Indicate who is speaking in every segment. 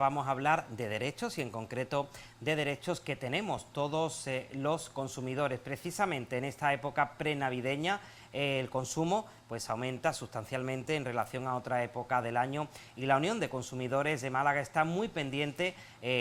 Speaker 1: Vamos a hablar de derechos y en concreto de derechos que tenemos todos los consumidores. Precisamente en esta época prenavideña el consumo pues aumenta sustancialmente en relación a otra época del año y la Unión de Consumidores de Málaga está muy pendiente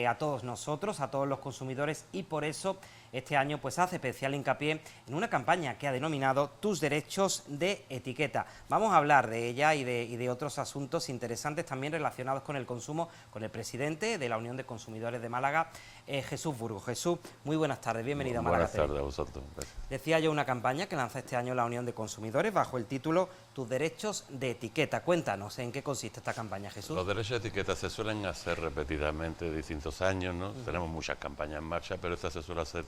Speaker 1: a todos nosotros, a todos los consumidores, y por eso este año pues hace especial hincapié en una campaña que ha denominado Tus derechos de etiqueta. Vamos a hablar de ella y de otros asuntos interesantes también relacionados con el consumo con el presidente de la Unión de Consumidores de Málaga, Jesús Burgos. Jesús, muy buenas tardes, bienvenido a Málaga
Speaker 2: TV. Buenas tardes a vosotros. Gracias.
Speaker 1: Decía yo, una campaña que lanza este año la Unión de Consumidores bajo el título Tus derechos de etiqueta. Cuéntanos, ¿en qué consiste esta campaña, Jesús?
Speaker 2: Los derechos de etiqueta se suelen hacer repetidamente de distintos años, ¿no? Tenemos muchas campañas en marcha, pero esta se suele hacer,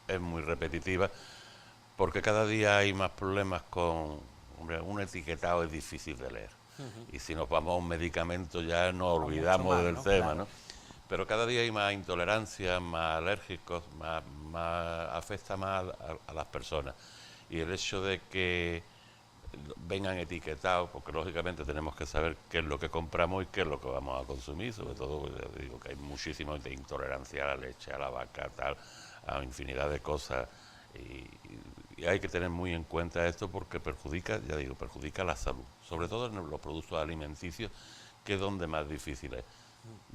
Speaker 2: es muy repetitiva, porque cada día hay más problemas con... Hombre, un etiquetado es difícil de leer. Y si nos vamos a un medicamento ya nos olvidamos del tema, ¿no? Pero cada día hay más intolerancia, más alérgicos, afecta más a las personas. Y el hecho de que vengan etiquetados, porque lógicamente tenemos que saber qué es lo que compramos y qué es lo que vamos a consumir, sobre todo, pues, digo que hay muchísima intolerancia a la leche, a la vaca, tal, a infinidad de cosas, y hay que tener muy en cuenta esto porque perjudica, ya digo, perjudica la salud, sobre todo en los productos alimenticios, que es donde más difícil es.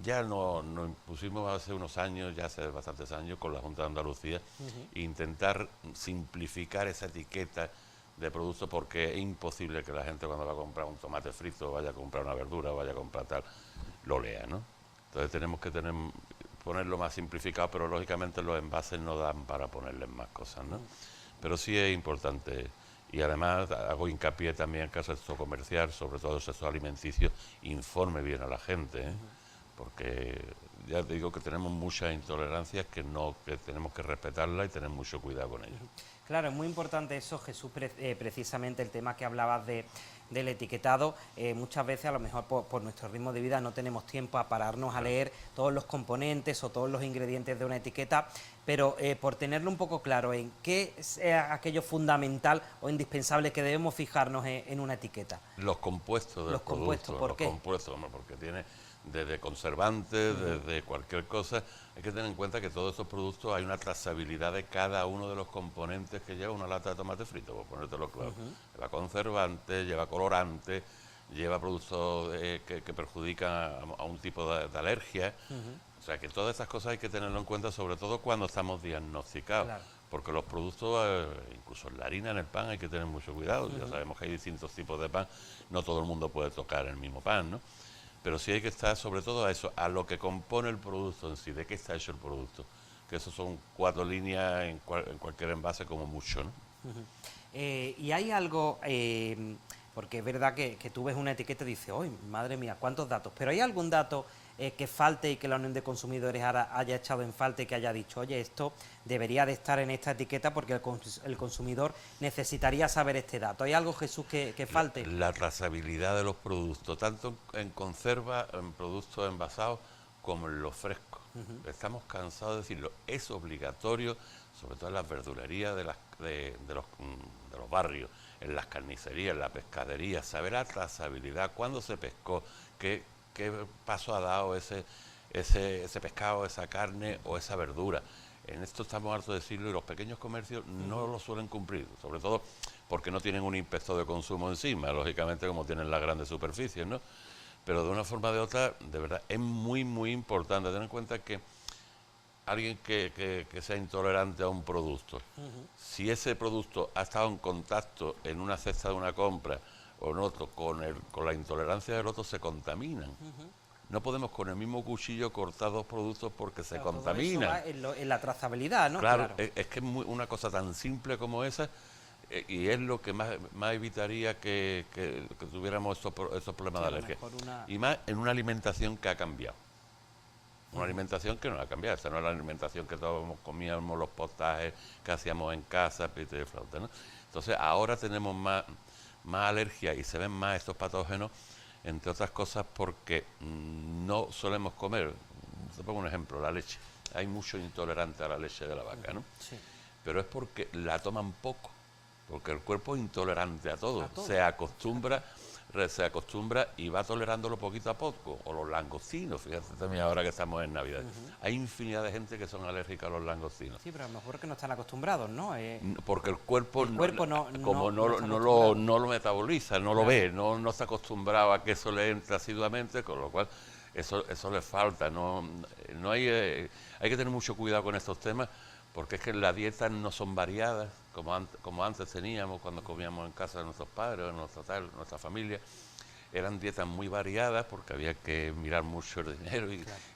Speaker 2: Ya nos impusimos hace unos años, ya hace bastantes años, con la Junta de Andalucía, intentar simplificar esa etiqueta de productos, porque es imposible que la gente cuando va a comprar un tomate frito, vaya a comprar una verdura, vaya a comprar tal, lo lea, ¿no? Entonces tenemos que ponerlo más simplificado, pero lógicamente los envases no dan para ponerles más cosas, ¿no? Pero sí es importante. Y además hago hincapié también que el sector comercial, sobre todo el sector alimenticio, informe bien a la gente, ¿eh? Porque ya te digo que tenemos muchas intolerancias que tenemos que respetarlas y tener mucho cuidado con ellas.
Speaker 1: Claro, es muy importante eso, Jesús, precisamente el tema que hablabas del etiquetado. Muchas veces, a lo mejor por nuestro ritmo de vida, no tenemos tiempo a pararnos a leer todos los componentes o todos los ingredientes de una etiqueta, pero por tenerlo un poco claro, ¿en qué es aquello fundamental o indispensable que debemos fijarnos en una etiqueta?
Speaker 2: Los compuestos del
Speaker 1: los compuestos,
Speaker 2: producto.
Speaker 1: ¿por qué?
Speaker 2: Los compuestos, porque tiene desde conservantes, desde cualquier cosa. Hay que tener en cuenta que todos estos productos hay una trazabilidad de cada uno de los componentes que lleva una lata de tomate frito, por ponértelo claro. Lleva conservantes, lleva colorantes, lleva productos que perjudican a un tipo de alergia. O sea que todas estas cosas hay que tenerlo en cuenta, sobre todo cuando estamos diagnosticados.
Speaker 1: Claro.
Speaker 2: Porque los productos, incluso en la harina, en el pan, hay que tener mucho cuidado. Ya sabemos que hay distintos tipos de pan, no todo el mundo puede tocar el mismo pan, ¿no? Pero sí hay que estar sobre todo a eso, a lo que compone el producto en sí, de qué está hecho el producto. Que eso son 4 líneas en cualquier envase como mucho, ¿no?
Speaker 1: Y hay algo, porque es verdad que tú ves una etiqueta y dices, ¡ay, madre mía, cuántos datos! Pero ¿hay algún dato que falte y que la Unión de Consumidores haya echado en falta y que haya dicho, oye, esto debería de estar en esta etiqueta porque el consumidor necesitaría saber este dato? ¿Hay algo, Jesús, que falte?
Speaker 2: La trazabilidad de los productos, tanto en conserva, en productos envasados, como en los frescos. Estamos cansados de decirlo, es obligatorio, sobre todo en las verdulerías de los barrios, en las carnicerías, en la pescadería, saber la trazabilidad, cuándo se pescó, qué paso ha dado ese pescado, esa carne o esa verdura. En esto estamos hartos de decirlo y los pequeños comercios no lo suelen cumplir, sobre todo porque no tienen un inspector de consumo encima, lógicamente como tienen las grandes superficies, ¿no? Pero de una forma o de otra, de verdad, es muy, muy importante tener en cuenta que alguien que sea intolerante a un producto, si ese producto ha estado en contacto en una cesta de una compra o en otro con la intolerancia del otro, se contaminan. No podemos con el mismo cuchillo cortar 2 productos porque se contaminan.
Speaker 1: Todo eso va en la trazabilidad, ¿no?
Speaker 2: Claro. Es que es una cosa tan simple como esa, y es lo que más evitaría que tuviéramos estos problemas de alergia. Y más en una alimentación que ha cambiado. Una alimentación que no ha cambiado. Esta no es la alimentación que todos comíamos, los potajes que hacíamos en casa, pita y flauta, ¿no? Entonces ahora tenemos más alergia y se ven más estos patógenos, entre otras cosas porque no solemos comer. Te pongo un ejemplo, la leche. Hay mucho intolerante a la leche de la vaca, ¿no?
Speaker 1: Sí.
Speaker 2: Pero es porque la toman poco, porque el cuerpo es intolerante a todo. Se acostumbra se acostumbra y va tolerándolo poquito a poco. O los langostinos, fíjate también ahora que estamos en Navidad. Hay infinidad de gente que son alérgicas a los langostinos.
Speaker 1: Sí, pero a lo mejor que no están acostumbrados, ¿no?
Speaker 2: Porque el cuerpo
Speaker 1: no
Speaker 2: no lo metaboliza, no lo ve, no está acostumbrado a que eso le entre asiduamente, con lo cual eso le falta. No hay, hay que tener mucho cuidado con estos temas, porque es que las dietas no son variadas, como antes teníamos cuando comíamos en casa de nuestros padres, de nuestra familia. Eran dietas muy variadas porque había que mirar mucho el dinero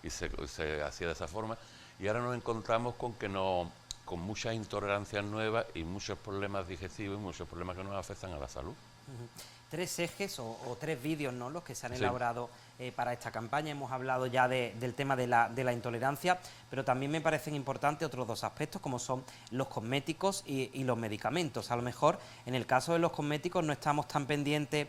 Speaker 2: y se hacía de esa forma. Y ahora nos encontramos con muchas intolerancias nuevas y muchos problemas digestivos y muchos problemas que nos afectan a la salud.
Speaker 1: Tres ejes o tres vídeos, ¿no?, los que se han elaborado para esta campaña. Hemos hablado ya del tema de la intolerancia, pero también me parecen importantes otros dos aspectos, como son los cosméticos y los medicamentos. A lo mejor en el caso de los cosméticos no estamos tan pendientes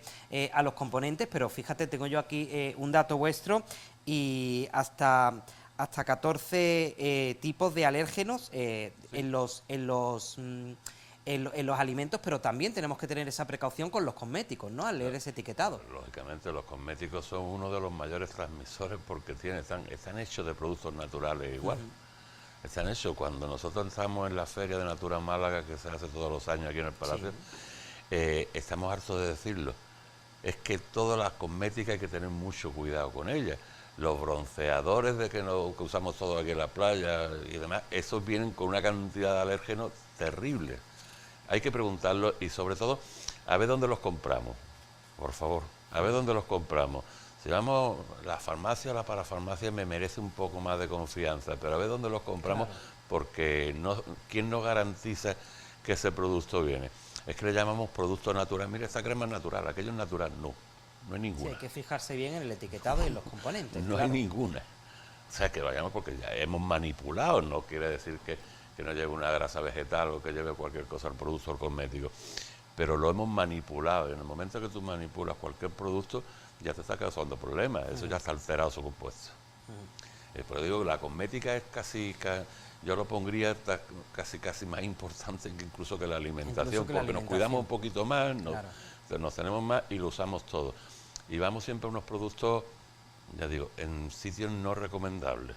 Speaker 1: a los componentes, pero fíjate, tengo yo aquí un dato vuestro y hasta 14 tipos de alérgenos en los alimentos, pero también tenemos que tener esa precaución con los cosméticos, ¿no?, al leer ese etiquetado.
Speaker 2: Lógicamente los cosméticos son uno de los mayores transmisores porque están hechos de productos naturales igual. Están hechos. Cuando nosotros entramos en la Feria de Natura Málaga, que se hace todos los años aquí en el Palacio, estamos hartos de decirlo. Es que todas las cosméticas hay que tener mucho cuidado con ellas. Los bronceadores que usamos todos aquí en la playa y demás, esos vienen con una cantidad de alérgenos terribles. Hay que preguntarlo y sobre todo a ver dónde los compramos, por favor, a ver dónde los compramos. Si vamos, la farmacia, la parafarmacia me merece un poco más de confianza, pero a ver dónde los compramos, claro, porque ¿quién nos garantiza que ese producto viene? Es que le llamamos producto natural. Mira, esta crema es natural, aquello es natural. No hay ninguna.
Speaker 1: Sí, hay que fijarse bien en el etiquetado y en los componentes.
Speaker 2: No hay ninguna. O sea, que vayamos porque ya hemos manipulado, no quiere decir que no lleve una grasa vegetal o que lleve cualquier cosa al producto o cosmético, pero lo hemos manipulado. Y en el momento que tú manipulas cualquier producto, ya te está causando problemas, eso ya está alterado su compuesto. Pero digo que la cosmética es yo lo pondría casi más importante incluso que la alimentación, porque nos cuidamos un poquito más, nos tenemos más y lo usamos todo. Y vamos siempre a unos productos, ya digo, en sitios no recomendables.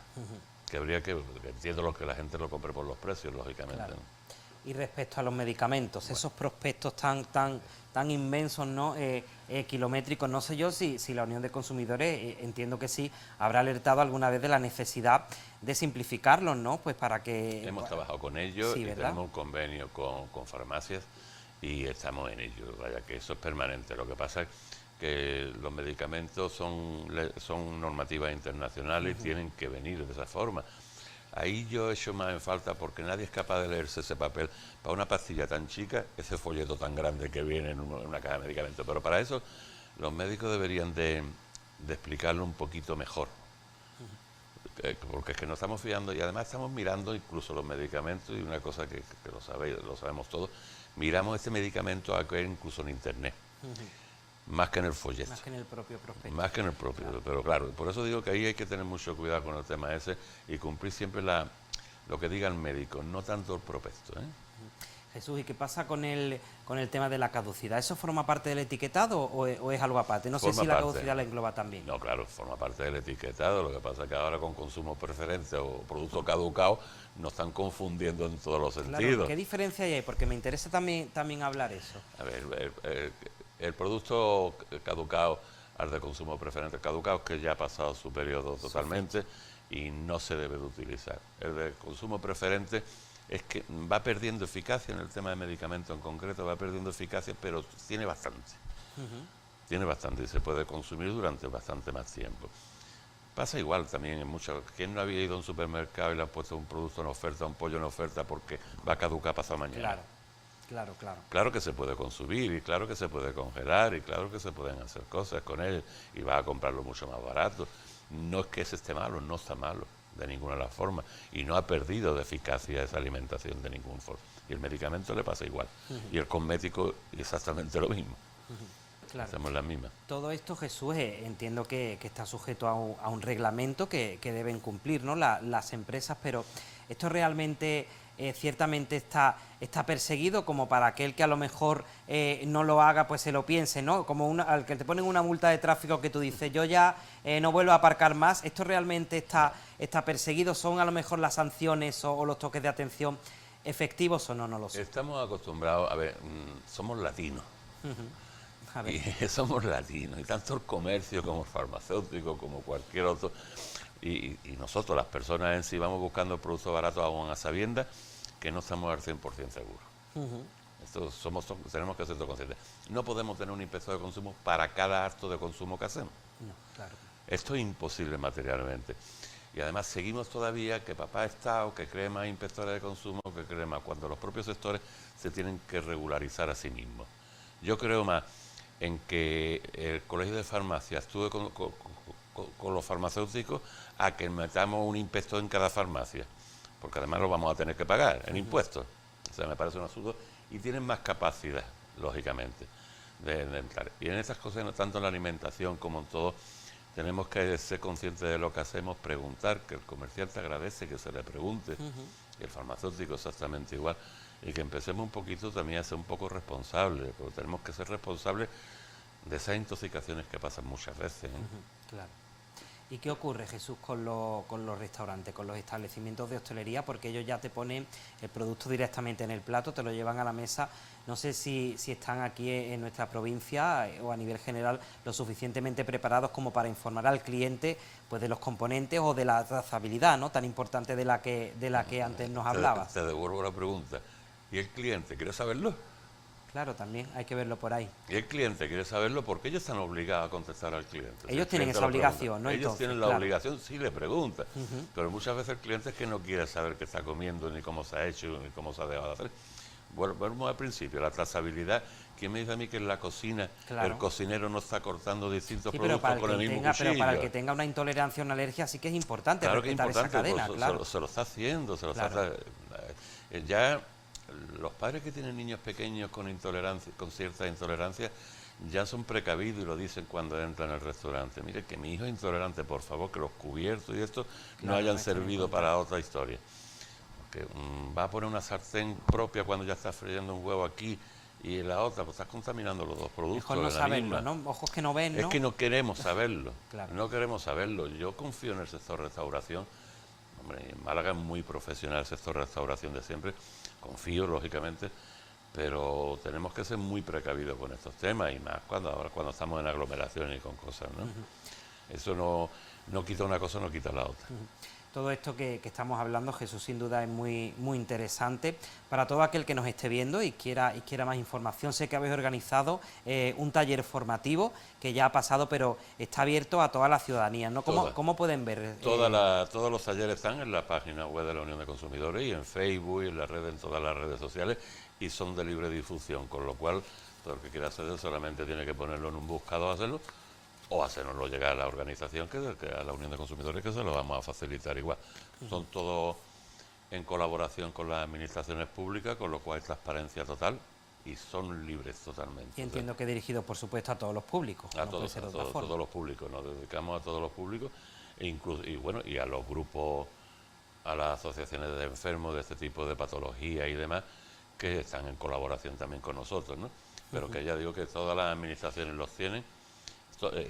Speaker 2: Que habría que entiendo que la gente lo compre por los precios, lógicamente. Claro.
Speaker 1: Y respecto a los medicamentos, esos prospectos tan inmensos, ¿no?, kilométricos, no sé yo si la Unión de Consumidores, entiendo que sí, habrá alertado alguna vez de la necesidad de simplificarlos, ¿no?, pues para que...
Speaker 2: Hemos trabajado con ellos y tenemos un convenio con farmacias y estamos en ello, vaya que eso es permanente. Lo que pasa es que los medicamentos son normativas internacionales y tienen que venir de esa forma. Ahí yo he hecho más en falta porque nadie es capaz de leerse ese papel. Para una pastilla tan chica, ese folleto tan grande que viene en una caja de medicamentos. Pero para eso los médicos deberían de explicarlo un poquito mejor. Porque es que nos estamos fiando y además estamos mirando incluso los medicamentos y una cosa que lo sabemos todos, miramos este medicamento a que incluso en internet. Más que en el folleto.
Speaker 1: Más que en el propio prospecto.
Speaker 2: Más que en el propio, claro. Pero claro, por eso digo que ahí hay que tener mucho cuidado con el tema ese y cumplir siempre lo que diga el médico, no tanto el prospecto.
Speaker 1: Jesús, ¿y qué pasa con el tema de la caducidad? ¿Eso forma parte del etiquetado o es algo aparte? No sé si la caducidad la engloba también.
Speaker 2: No, claro, forma parte del etiquetado. Lo que pasa es que ahora con consumo preferente o producto caducado nos están confundiendo en todos los sentidos.
Speaker 1: Claro, ¿qué diferencia hay ahí? Porque me interesa también hablar eso.
Speaker 2: A ver, el producto caducado al de consumo preferente caducado, que ya ha pasado su periodo totalmente y no se debe de utilizar. El de consumo preferente es que va perdiendo eficacia en el tema de medicamentos en concreto, va perdiendo eficacia, pero tiene bastante. Tiene bastante y se puede consumir durante bastante más tiempo. Pasa igual también en muchos. ¿Quién no había ido a un supermercado y le han puesto un producto en oferta, un pollo en oferta, porque va a caducar pasado mañana?
Speaker 1: Claro.
Speaker 2: Claro que se puede consumir y claro que se puede congelar y claro que se pueden hacer cosas con él y vas a comprarlo mucho más barato. No es que ese esté malo, no está malo de ninguna de las formas y no ha perdido de eficacia esa alimentación de ninguna forma. Y el medicamento le pasa igual. Y el cosmético exactamente lo mismo.
Speaker 1: Claro.
Speaker 2: Hacemos la misma.
Speaker 1: Todo esto, Jesús, entiendo que está sujeto a un reglamento que deben cumplir, ¿no?, las empresas, pero esto realmente ciertamente está perseguido, como para aquel que a lo mejor no lo haga, pues se lo piense, ¿no? Como al que te ponen una multa de tráfico que tú dices, yo ya no vuelvo a aparcar más. ¿Esto realmente está perseguido? ¿Son a lo mejor las sanciones o los toques de atención efectivos o no? No lo sé.
Speaker 2: Estamos acostumbrados, a ver, somos latinos.
Speaker 1: A ver.
Speaker 2: Y somos latinos, y tanto el comercio como el farmacéutico, como cualquier otro, y nosotros, las personas en sí, vamos buscando productos baratos aún a sabiendas que no estamos al 100% seguros. Esto tenemos que ser conscientes. No podemos tener un inspector de consumo para cada acto de consumo que hacemos.
Speaker 1: No, claro.
Speaker 2: Esto es imposible materialmente. Y además seguimos todavía que papá Estado, que cree más inspectores de consumo, que cree más, cuando los propios sectores se tienen que regularizar a sí mismos. Yo creo más en que el Colegio de Farmacia actúe con los farmacéuticos a que metamos un inspector en cada farmacia, porque además lo vamos a tener que pagar en impuestos. O sea, me parece un asunto, y tienen más capacidad, lógicamente, de entrar. Y en estas cosas, tanto en la alimentación como en todo, tenemos que ser conscientes de lo que hacemos, preguntar, que el comerciante agradece que se le pregunte, y el farmacéutico exactamente igual, y que empecemos un poquito también a ser un poco responsables, porque tenemos que ser responsables de esas intoxicaciones que pasan muchas veces, ¿eh?
Speaker 1: Claro. ¿Y qué ocurre, Jesús, con los restaurantes, con los establecimientos de hostelería? Porque ellos ya te ponen el producto directamente en el plato, te lo llevan a la mesa. No sé si están aquí en nuestra provincia o a nivel general lo suficientemente preparados como para informar al cliente, pues, de los componentes o de la trazabilidad, ¿no?, tan importante de la que antes nos hablabas.
Speaker 2: Te devuelvo la pregunta. ¿Y el cliente quiere saberlo?
Speaker 1: Claro, también hay que verlo por ahí.
Speaker 2: Y el cliente quiere saberlo porque ellos están obligados a contestar al cliente.
Speaker 1: Ellos tienen esa obligación, ¿no?
Speaker 2: Ellos
Speaker 1: Entonces,
Speaker 2: tienen la
Speaker 1: claro.
Speaker 2: obligación, sí le preguntan, pero muchas veces el cliente es que no quiere saber qué está comiendo, ni cómo se ha hecho, ni cómo se ha dejado de hacer. Volvemos al principio, la trazabilidad. ¿Quién me dice a mí que en la cocina
Speaker 1: Claro.
Speaker 2: el cocinero no está cortando distintos
Speaker 1: Sí,
Speaker 2: productos con el mismo cuchillo?
Speaker 1: pero para el que tenga una intolerancia o una alergia sí que es importante
Speaker 2: Claro que es
Speaker 1: respetar
Speaker 2: importante,
Speaker 1: esa cadena,
Speaker 2: pues,
Speaker 1: claro.
Speaker 2: se lo está haciendo,
Speaker 1: Claro.
Speaker 2: ya los padres que tienen niños pequeños con intolerancia, con cierta intolerancia, ya son precavidos y lo dicen cuando entran al restaurante. Mire, que mi hijo es intolerante, por favor, que los cubiertos y esto no
Speaker 1: Claro,
Speaker 2: hayan
Speaker 1: no estén en
Speaker 2: servido
Speaker 1: cuenta.
Speaker 2: para otra historia. Porque va a poner una sartén propia cuando ya está friendo un huevo aquí y en la otra, pues estás contaminando los dos productos.
Speaker 1: Mejor no
Speaker 2: de la
Speaker 1: saberlo,
Speaker 2: misma.
Speaker 1: ¿no? Ojos que no ven, ¿no?
Speaker 2: Es que no queremos saberlo.
Speaker 1: Claro.
Speaker 2: No queremos saberlo. Yo confío en el sector restauración. Hombre, en Málaga es muy profesional el sector restauración de siempre. Confío, lógicamente, pero tenemos que ser muy precavidos con estos temas, y más ahora cuando estamos en aglomeraciones y con cosas, ¿no? Eso no quita una cosa, no quita la otra.
Speaker 1: Todo esto que estamos hablando, Jesús, sin duda es muy interesante para todo aquel que nos esté viendo y quiera más información. Sé que habéis organizado un taller formativo que ya ha pasado, pero está abierto a toda la ciudadanía, ¿no? ¿Cómo pueden ver?
Speaker 2: Todos los talleres están en la página web de la Unión de Consumidores y en Facebook y en todas las redes sociales, y son de libre difusión, con lo cual todo el que quiera hacerlo solamente tiene que ponerlo en un buscador, hacerlo, o hacernoslo llegar a la organización, que a la Unión de Consumidores, que se lo vamos a facilitar igual. Son todos en colaboración con las administraciones públicas, con lo cual hay transparencia total y son libres totalmente.
Speaker 1: Y entiendo que dirigidos, por supuesto, a todos los públicos.
Speaker 2: A
Speaker 1: no
Speaker 2: todos,
Speaker 1: puede ser de otra forma.
Speaker 2: todos los públicos, nos dedicamos a todos los públicos, y a los grupos, a las asociaciones de enfermos de este tipo de patologías y demás, que están en colaboración también con nosotros, ¿no? Pero que ya digo que todas las administraciones los tienen,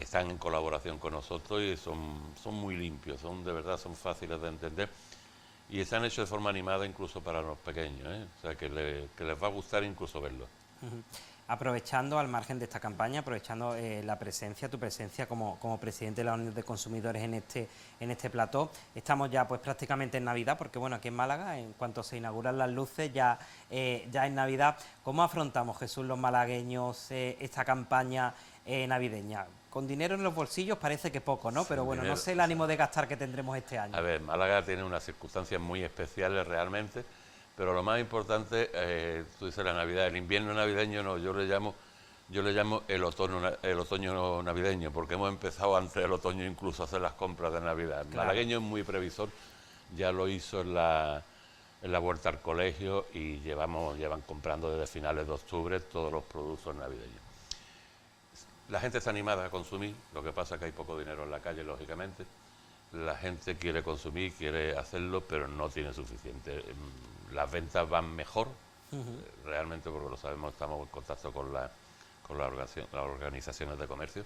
Speaker 2: están en colaboración con nosotros y son muy limpios, de verdad son fáciles de entender, y están hechos de forma animada incluso para los pequeños, ¿eh? O sea, que les va a gustar incluso verlos.
Speaker 1: Aprovechando, al margen de esta campaña, aprovechando tu presencia como presidente de la Unión de Consumidores en este plató, estamos ya pues prácticamente en Navidad, porque bueno, aquí en Málaga, en cuanto se inauguran las luces, ya es Navidad. ¿Cómo afrontamos, Jesús, los malagueños esta campaña navideña? Con dinero en los bolsillos parece que poco, ¿no? Pero bueno,
Speaker 2: dinero,
Speaker 1: no sé el ánimo de gastar que tendremos este año.
Speaker 2: A ver, Málaga tiene unas circunstancias muy especiales realmente, pero lo más importante, tú dices la Navidad, el invierno navideño no, yo le llamo el otoño navideño, porque hemos empezado antes del otoño incluso a hacer las compras de Navidad. El malagueño es muy previsor, ya lo hizo en la vuelta al colegio, y llevan comprando desde finales de octubre todos los productos navideños. La gente está animada a consumir, lo que pasa es que hay poco dinero en la calle, lógicamente. La gente quiere consumir, quiere hacerlo, pero no tiene suficiente. las ventas van mejor, realmente porque lo sabemos, estamos en contacto con las organizaciones de comercio,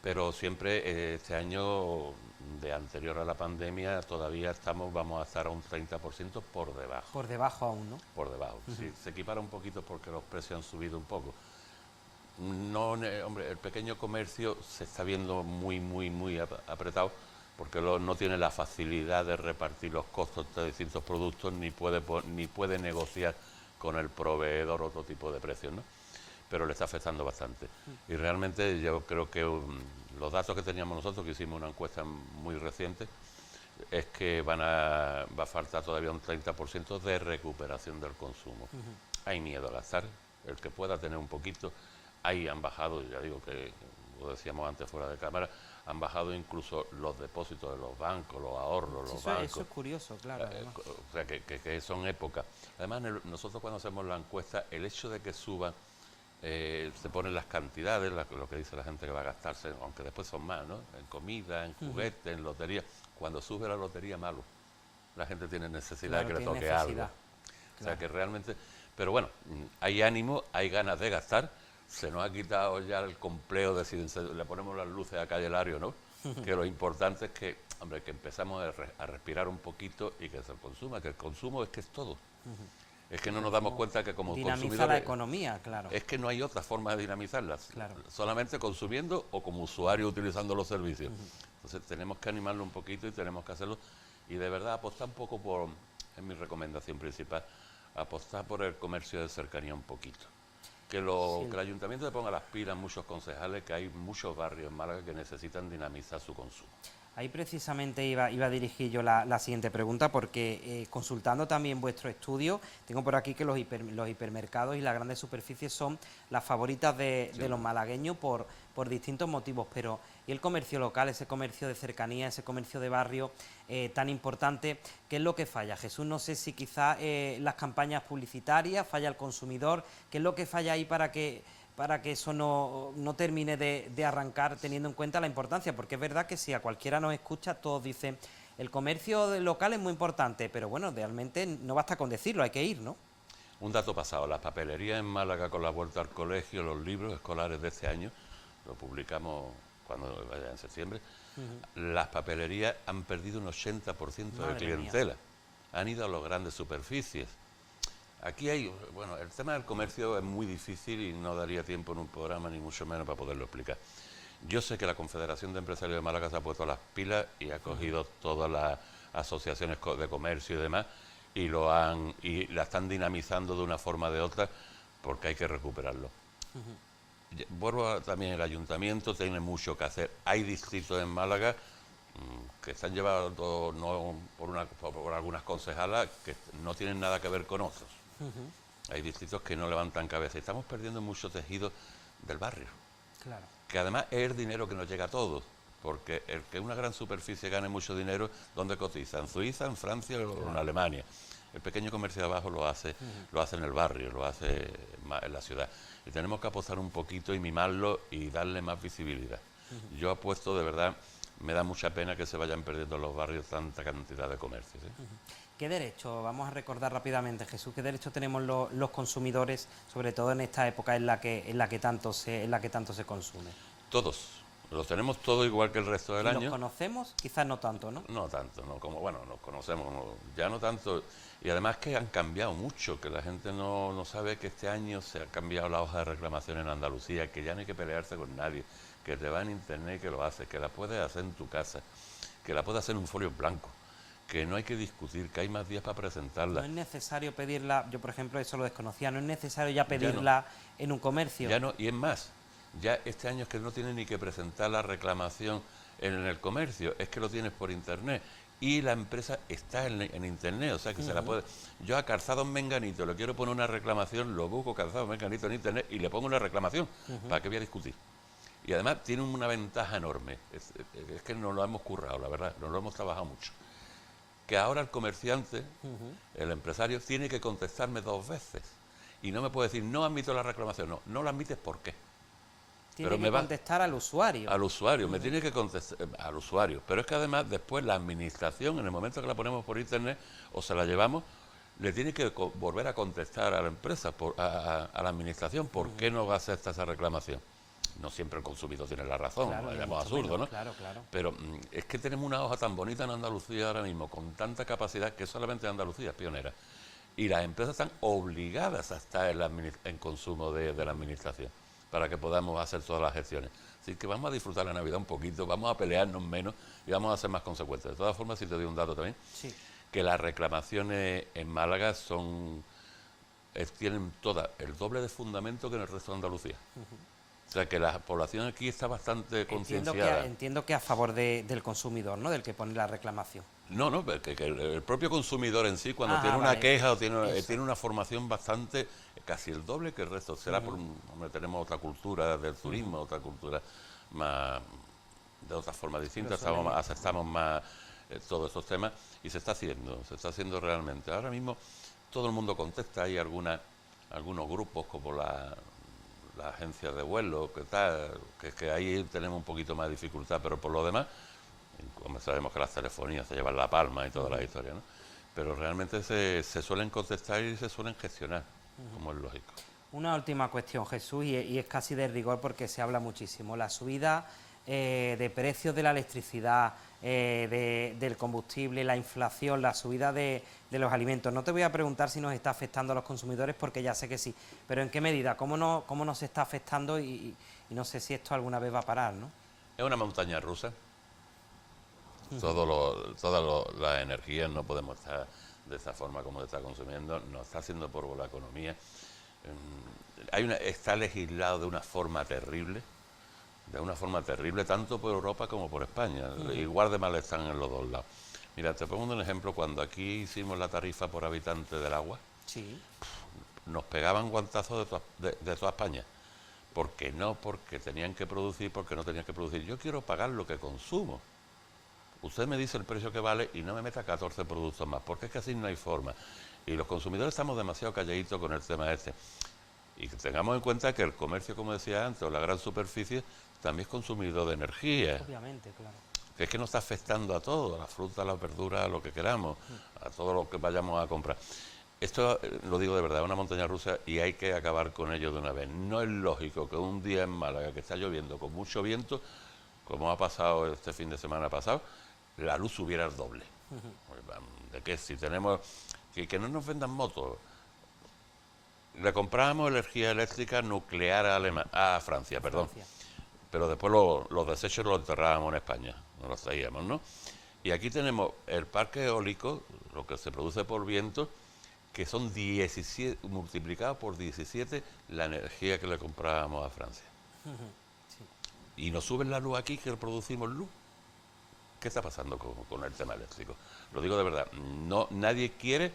Speaker 2: pero siempre este año, de anterior a la pandemia, todavía vamos a estar a un 30% por debajo.
Speaker 1: Por debajo aún, ¿no?
Speaker 2: Por debajo, sí, se equipara un poquito porque los precios han subido un poco. No, hombre, el pequeño comercio se está viendo muy apretado porque no tiene la facilidad de repartir los costos de distintos productos ni puede negociar con el proveedor otro tipo de precios, ¿no? Pero le está afectando bastante. Y realmente yo creo que los datos que teníamos nosotros, que hicimos una encuesta muy reciente, es que va a faltar todavía un 30% de recuperación del consumo. Hay miedo a gastar, el que pueda tener un poquito. Ahí han bajado, ya digo que, lo decíamos antes fuera de cámara, han bajado incluso los depósitos de los bancos, los ahorros,
Speaker 1: Sí,
Speaker 2: los bancos.
Speaker 1: Eso es curioso, claro.
Speaker 2: O sea, que son épocas. Además, nosotros cuando hacemos la encuesta, el hecho de que suban, se ponen las cantidades, lo que dice la gente que va a gastarse, aunque después son más, ¿no? En comida, en juguetes, en lotería. Cuando sube la lotería, malo. La gente tiene necesidad de que le toque algo.
Speaker 1: Claro.
Speaker 2: O sea, que realmente... Pero bueno, hay ánimo, hay ganas de gastar. Se nos ha quitado ya el complejo de si le ponemos las luces a calle Lario, ¿no? Que lo importante es que, hombre, que empezamos a respirar un poquito y que se consuma, que el consumo es que es todo. Es que no nos damos cuenta que como
Speaker 1: dinamiza
Speaker 2: consumidores...
Speaker 1: la economía, claro.
Speaker 2: Es que no hay otra forma de dinamizarla,
Speaker 1: Claro.
Speaker 2: solamente consumiendo o como usuario utilizando los servicios. Entonces tenemos que animarlo un poquito y tenemos que hacerlo. Y de verdad apostar un poco por, es mi recomendación principal, apostar por el comercio de cercanía un poquito. Que el ayuntamiento le ponga las pilas, muchos concejales, que hay muchos barrios en Málaga que necesitan dinamizar su consumo.
Speaker 1: Ahí precisamente iba a dirigir yo la siguiente pregunta, porque consultando también vuestro estudio, tengo por aquí que los hipermercados y las grandes superficies son las favoritas de los malagueños por distintos motivos, pero ¿y el comercio local, ese comercio de cercanía, ese comercio de barrio tan importante? ¿Qué es lo que falla? Jesús, no sé si quizás las campañas publicitarias, falla el consumidor, ¿qué es lo que falla ahí para que eso no termine de arrancar, teniendo en cuenta la importancia? Porque es verdad que si a cualquiera nos escucha, todos dicen, el comercio local es muy importante, pero bueno, realmente no basta con decirlo, hay que ir, ¿no?
Speaker 2: Un dato pasado, las papelerías en Málaga con la vuelta al colegio, los libros escolares de este año, lo publicamos cuando vaya en septiembre, las papelerías han perdido un 80% de clientela, han ido a las grandes superficies. Aquí bueno, el tema del comercio es muy difícil y no daría tiempo en un programa, ni mucho menos para poderlo explicar. Yo sé que la Confederación de Empresarios de Málaga se ha puesto las pilas y ha cogido todas las asociaciones de comercio y demás y la están dinamizando de una forma o de otra porque hay que recuperarlo. Vuelvo también, el ayuntamiento tiene mucho que hacer. Hay distritos en Málaga que están llevados no por algunas concejalas que no tienen nada que ver con otros. Hay distritos que no levantan cabeza. Estamos perdiendo mucho tejido del barrio.
Speaker 1: Claro.
Speaker 2: Que además es el dinero que nos llega a todos. Porque el que una gran superficie gane mucho dinero, ¿dónde cotiza? ¿En Suiza, en Francia o en Alemania? El pequeño comercio de abajo lo hace en el barrio, lo hace en la ciudad. Y tenemos que apostar un poquito y mimarlo y darle más visibilidad. Yo apuesto, de verdad, me da mucha pena que se vayan perdiendo en los barrios tanta cantidad de comercios.
Speaker 1: ¿Qué derecho, vamos a recordar rápidamente, Jesús, qué derecho tenemos los consumidores, sobre todo en esta época en la que tanto se consume?
Speaker 2: Todos, los tenemos todos igual que el resto del año.
Speaker 1: ¿Los conocemos? Quizás no tanto, ¿no?
Speaker 2: No tanto, no, como bueno, nos conocemos, ya no tanto. Y además que han cambiado mucho, que la gente no sabe que este año se ha cambiado la hoja de reclamación en Andalucía, que ya no hay que pelearse con nadie, que te va en internet y que lo haces, que la puedes hacer en tu casa, que la puedes hacer en un folio en blanco, que no hay que discutir, que hay más días para presentarla.
Speaker 1: No es necesario pedirla, yo por ejemplo eso lo desconocía, no es necesario ya pedirla en un comercio.
Speaker 2: Ya no, y es más, ya este año es que no tienes ni que presentar la reclamación en el comercio, es que lo tienes por internet. Y la empresa está en internet, o sea que se la puede... Yo a Calzados Menganito le quiero poner una reclamación, lo busco Calzados Menganito en internet y le pongo una reclamación. ¿Para qué voy a discutir? Y además tiene una ventaja enorme, es que nos lo hemos currado, la verdad, nos lo hemos trabajado mucho. Que ahora el comerciante, el empresario, tiene que contestarme 2 veces. Y no me puede decir, no admito la reclamación, no la admites, ¿por qué?
Speaker 1: Tiene que contestar al usuario.
Speaker 2: Al usuario, me tiene que contestar al usuario. Pero es que además después la administración, en el momento que la ponemos por internet, o se la llevamos, le tiene que volver a contestar a la empresa, a la administración, por qué no acepta esa reclamación. No siempre el consumidor tiene la razón,
Speaker 1: Claro,
Speaker 2: lo
Speaker 1: ni
Speaker 2: llamamos
Speaker 1: mucho
Speaker 2: absurdo,
Speaker 1: menos,
Speaker 2: ¿no?
Speaker 1: claro, claro.
Speaker 2: Pero es que tenemos una hoja tan bonita en Andalucía ahora mismo, con tanta capacidad, que solamente Andalucía es pionera. Y las empresas están obligadas a estar en consumo de la administración, para que podamos hacer todas las gestiones. Así que vamos a disfrutar la Navidad un poquito, vamos a pelearnos menos y vamos a ser más consecuentes. De todas formas, si te doy un dato también,
Speaker 1: Sí.
Speaker 2: que las reclamaciones en Málaga tienen todas el doble de fundamento que en el resto de Andalucía. O sea que la población aquí está bastante concienciada.
Speaker 1: Entiendo que a favor del consumidor, ¿no? Del que pone la reclamación.
Speaker 2: No, que el propio consumidor en sí, cuando
Speaker 1: Ajá,
Speaker 2: tiene una
Speaker 1: vale.
Speaker 2: queja o
Speaker 1: Eso.
Speaker 2: tiene una formación bastante, casi el doble que el resto. Será hombre, tenemos otra cultura del turismo, otra cultura más, de otras formas distintas, aceptamos más todos estos temas y se está haciendo realmente. Ahora mismo todo el mundo contesta, hay algunos grupos como la agencia de vuelo, que ahí tenemos un poquito más de dificultad, pero por lo demás, como sabemos que las telefonías se llevan la palma y toda la historia, ¿no? Pero realmente se suelen contestar y se suelen gestionar, como es lógico.
Speaker 1: Una última cuestión, Jesús, y es casi de rigor porque se habla muchísimo. La subida de precios de la electricidad, del combustible, la inflación, la subida de los alimentos. No te voy a preguntar si nos está afectando a los consumidores porque ya sé que sí, pero ¿en qué medida? ¿Cómo nos está afectando? Y no sé si esto alguna vez va a parar, ¿no?
Speaker 2: Es una montaña rusa. Las energías no podemos estar de esa forma como se está consumiendo, nos está haciendo polvo la economía. Está legislado de una forma terrible, tanto por Europa como por España. Igual de mal están en los dos lados. Mira, te pongo un ejemplo, cuando aquí hicimos la tarifa por habitante del agua,
Speaker 1: Sí.
Speaker 2: nos pegaban guantazos de toda España. Porque tenían que producir, porque no tenían que producir. Yo quiero pagar lo que consumo. Usted me dice el precio que vale y no me meta 14 productos más, porque es que así no hay forma. Y los consumidores estamos demasiado calladitos con el tema este. Y que tengamos en cuenta que el comercio, como decía antes, o la gran superficie, también es consumidor de energía.
Speaker 1: Obviamente, claro.
Speaker 2: Que es que nos está afectando a todo, a la fruta, a la verdura, a lo que queramos, a todo lo que vayamos a comprar. Esto, lo digo de verdad, es una montaña rusa y hay que acabar con ello de una vez. No es lógico que un día en Málaga, que está lloviendo con mucho viento, como ha pasado este fin de semana pasado, la luz subiera al doble. ¿De qué? Si tenemos... Que no nos vendan motos. Le comprábamos energía eléctrica nuclear a Francia, perdón. Pero después los desechos los enterrábamos en España, nos los traíamos, ¿no? Y aquí tenemos el parque eólico, lo que se produce por viento, que son 17, multiplicado por 17 la energía que le comprábamos a Francia. Sí. Y nos suben la luz aquí, que producimos luz. ¿Qué está pasando con el tema eléctrico? Lo digo de verdad, nadie quiere,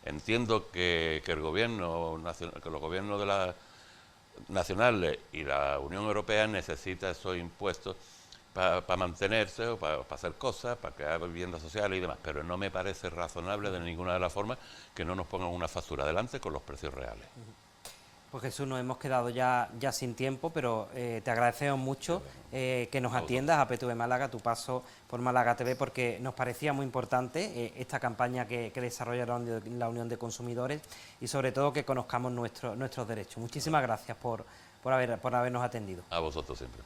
Speaker 2: entiendo que el gobierno nacional, que los gobiernos nacionales y la Unión Europea necesita esos impuestos para mantenerse o para hacer cosas, para crear viviendas sociales y demás, pero no me parece razonable de ninguna de las formas que no nos pongan una factura adelante con los precios reales.
Speaker 1: Pues Jesús, nos hemos quedado ya sin tiempo, pero te agradecemos mucho que nos atiendas a PTV Málaga, tu paso por Málaga TV, porque nos parecía muy importante esta campaña que desarrolla la Unión de Consumidores y sobre todo que conozcamos nuestros derechos. Muchísimas gracias por habernos atendido.
Speaker 2: A vosotros siempre.